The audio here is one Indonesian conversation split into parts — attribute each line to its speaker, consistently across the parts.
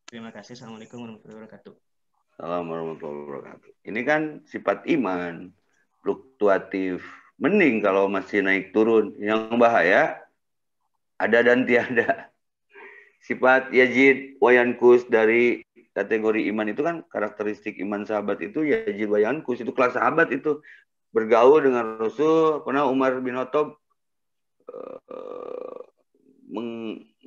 Speaker 1: Terima kasih. Assalamualaikum warahmatullahi wabarakatuh.
Speaker 2: Assalamualaikum warahmatullahi wabarakatuh. Ini kan sifat iman, fluktuatif. Mending kalau masih naik turun. Yang bahaya, ada dan tiada. Sifat Yazid Wayankus dari kategori iman itu kan karakteristik iman sahabat itu Yazid Wayankus. Itu kelas sahabat itu. Bergaul dengan Rasul. Pernah Umar bin Khattab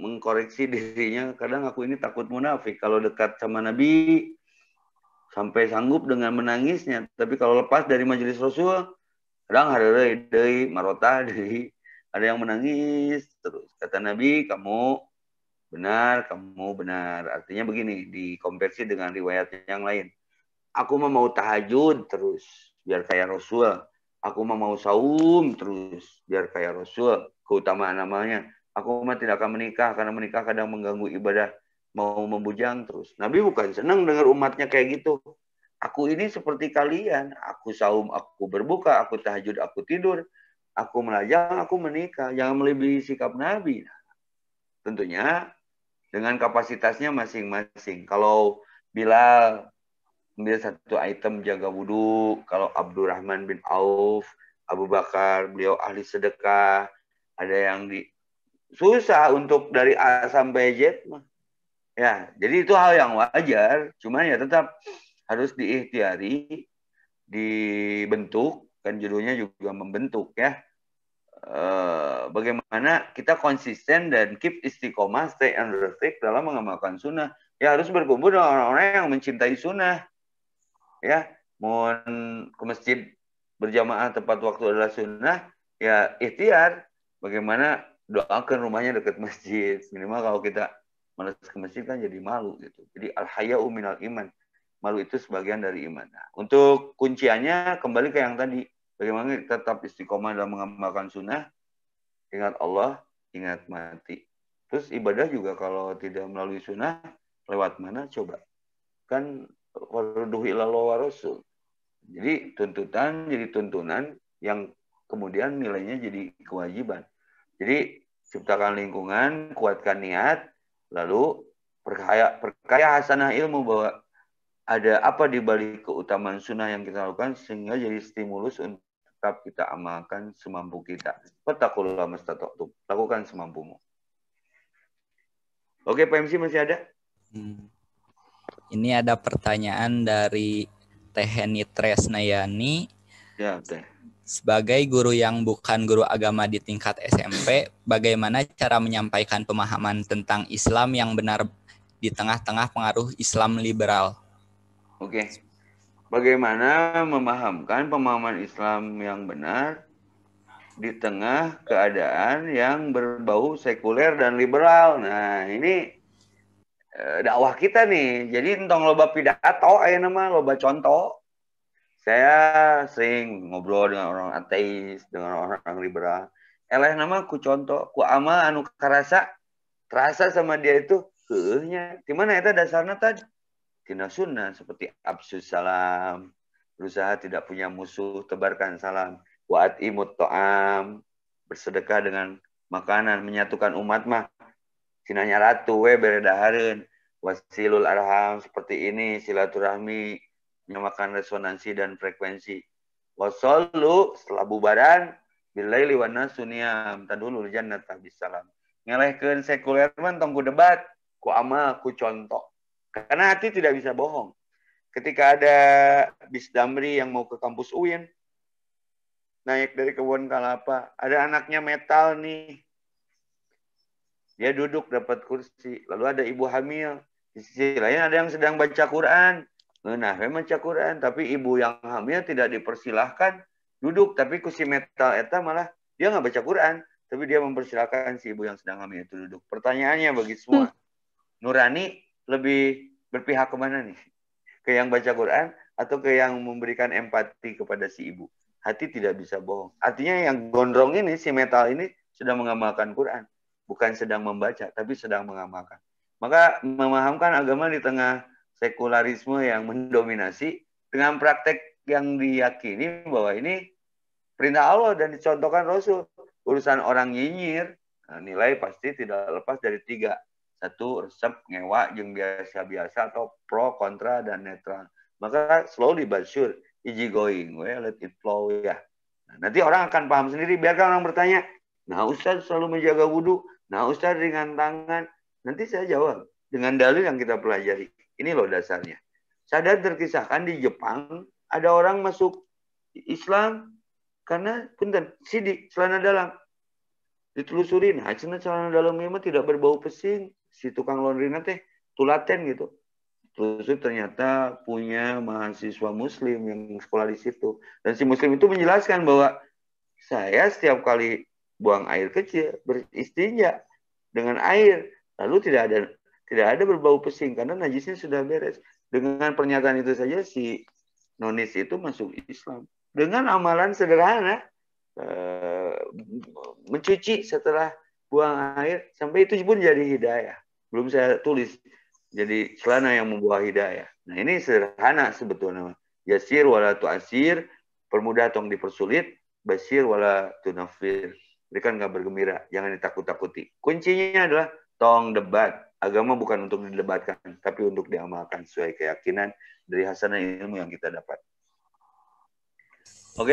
Speaker 2: mengkoreksi dirinya. Kadang aku ini takut munafik. Kalau dekat sama Nabi, sampai sanggup dengan menangisnya. Tapi kalau lepas dari majelis Rasul, kadang hari dari marota dari ada yang menangis terus. Kata Nabi, kamu benar. Artinya begini, dikonversi dengan riwayat yang lain. Aku mau tahajud terus, biar kayak Rasul. Aku mau saum terus, biar kayak Rasul. Keutamaan namanya. Aku tidak akan menikah, karena menikah kadang mengganggu ibadah. Mau membujang terus. Nabi bukan senang dengar umatnya kayak gitu. Aku ini seperti kalian. Aku saum, aku berbuka, aku tahajud, aku tidur. Aku melajang, aku menikah. Jangan melebihi sikap Nabi. Tentunya dengan kapasitasnya masing-masing. Kalau Bilal ambil satu item jaga wudhu, kalau Abdurrahman bin Auf, Abu Bakar, beliau ahli sedekah, ada yang susah untuk dari A sampai Z mah. Ya, jadi itu hal yang wajar, cuman ya tetap harus diikhtiari, dibentuk, kan judulnya juga membentuk ya. Bagaimana kita konsisten dan keep istiqomah, stay on the track dalam mengamalkan sunnah. Ya harus berkumpul dengan orang-orang yang mencintai sunnah. Ya, mohon ke masjid berjamaah tepat waktu adalah sunnah, ya ikhtiar. Bagaimana doakan rumahnya dekat masjid. Minimal kalau kita malas ke masjid kan jadi malu gitu. Jadi al-haya'u minal iman. Malu itu sebagian dari iman. Nah, untuk kunciannya kembali ke yang tadi. Bagaimana kita tetap istiqomah dalam mengamalkan sunnah. Ingat Allah, ingat mati. Terus ibadah juga kalau tidak melalui sunnah, lewat mana coba? Kan farduhu ilallah wa rasul. Jadi tuntutan jadi tuntunan yang kemudian nilainya jadi kewajiban. Jadi ciptakan lingkungan, kuatkan niat, lalu perkaya hasanah ilmu bahwa ada apa di balik keutamaan sunnah yang kita lakukan sehingga jadi stimulus untuk tetap kita amalkan semampu kita. Fattaqullaha mastata'tum. Lakukan semampumu. Oke, Pak MC masih ada?
Speaker 3: Ini ada pertanyaan dari Teheni Tresnayani.
Speaker 2: Ya, Teh.
Speaker 3: Sebagai guru yang bukan guru agama di tingkat SMP, bagaimana cara menyampaikan pemahaman tentang Islam yang benar di tengah-tengah pengaruh Islam liberal?
Speaker 2: Oke. Bagaimana memahamkan pemahaman Islam yang benar di tengah keadaan yang berbau sekuler dan liberal. Nah, ini dakwah kita nih. Jadi entong loba pidato, aya nama loba contoh. Saya sering ngobrol dengan orang ateis, dengan orang liberal. Eleh nama ku contoh, ku amal anu karasa, terasa sama dia itu heuhnya. Di mana eta dasarna tadi? Tina sunnah seperti absus salam, berusaha tidak punya musuh, tebarkan salam, wa'at imut to'am, bersedekah dengan makanan, menyatukan umat mah, sinanya ratu, beredahareun, wasilul arham, seperti ini, silaturahmi, menyamakan resonansi dan frekuensi, wasollu, setelah bubaran, bilaili wa nasuniyam, tadulul jannata bisalam, ngelehkeun sekuler man tong ku debat, ku amal, ku contoh. Karena hati tidak bisa bohong. Ketika ada bis Damri yang mau ke kampus UIN, naik dari kebun kelapa, ada anaknya metal nih. Dia duduk dapat kursi. Lalu ada ibu hamil. Di sisi lain ada yang sedang baca Quran. Nah, memang baca Quran. Tapi ibu yang hamil tidak dipersilahkan duduk. Tapi kursi metal eta malah dia nggak baca Quran. Tapi dia mempersilahkan si ibu yang sedang hamil itu duduk. Pertanyaannya bagi semua. Nurani lebih berpihak kemana nih? Ke yang baca Quran atau ke yang memberikan empati kepada si ibu? Hati tidak bisa bohong. Artinya yang gondrong ini, si metal ini sedang mengamalkan Quran. Bukan sedang membaca, tapi sedang mengamalkan. Maka memahamkan agama di tengah sekularisme yang mendominasi dengan praktek yang diyakini bahwa ini perintah Allah dan dicontohkan Rasul. Urusan orang nyinyir, nah, nilai pasti tidak lepas dari 3. Satu, resep, ngewa, jeung biasa-biasa, atau pro, kontra, dan netral. Maka slowly but sure, easy going, let it flow ya. Nah, nanti orang akan paham sendiri, biarkan orang bertanya, nah Ustadz selalu menjaga wudhu, nah Ustadz ringan tangan. Nanti saya jawab dengan dalil yang kita pelajari. Ini loh dasarnya. Sadar terkisahkan di Jepang, ada orang masuk Islam karena punten sidik celana dalam. Ditelusuri, nah celana dalamnya mah tidak berbau pesing. Si tukang laundry teh tulaten gitu. Terus ternyata punya mahasiswa muslim yang sekolah di situ. Dan si muslim itu menjelaskan bahwa saya setiap kali buang air kecil beristinja dengan air, lalu tidak ada berbau pesing karena najisnya sudah beres. Dengan pernyataan itu saja si nonis itu masuk Islam dengan amalan sederhana, mencuci setelah buang air, sampai itu pun jadi hidayah. Belum saya tulis jadi celana yang membawa hidayah. Nah ini sederhana sebetulnya. Yasir wala tu'asir, permudah tong dipersulit, basir wala tunafir. Berikan kabar gembira, jangan ditakut-takuti. Kuncinya adalah tong debat. Agama bukan untuk didebatkan, tapi untuk diamalkan sesuai keyakinan dari hasanah ilmu yang kita dapat. Oke.